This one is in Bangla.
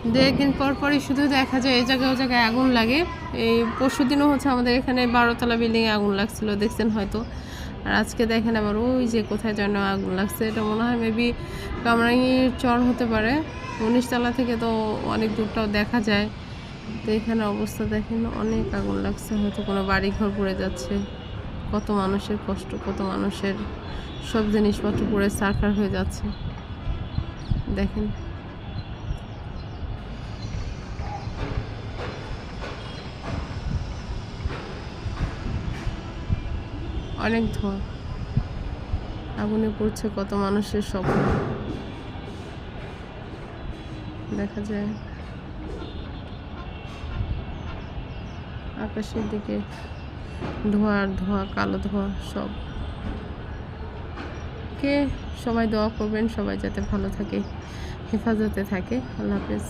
দু একদিন পর পরই শুধু দেখা যায় এই জায়গায় ও জায়গায় আগুন লাগে। এই পরশুদিনও হচ্ছে আমাদের এখানে 12তলা বিল্ডিংয়ে আগুন লাগছিল, দেখছেন হয়তো। আর আজকে দেখেন আবার ওই যে কোথায় যেন আগুন লাগছে, এটা মনে হয় মেবি কামরাঙ্গীর চর হতে পারে। 19তলা থেকে তো অনেক দূরটাও দেখা যায়। তো এখানে অবস্থা দেখেন, অনেক আগুন লাগছে, হয়তো কোনো বাড়ি ঘর পড়ে যাচ্ছে। কত মানুষের কষ্ট, কত মানুষের সব জিনিসপত্র পুড়ে ছারখার হয়ে যাচ্ছে দেখেন। অনেক ধোঁয়া, আগুনে পড়ছে কত মানুষের স্বপ্ন দেখা যায়। আকাশের দিকে ধোঁয়া আর ধোঁয়া, কালো ধোঁয়া সব। সবাই দোয়া করবেন, সবাই যাতে ভালো থাকে, হেফাজতে থাকে। আল্লাহ হাফেজ।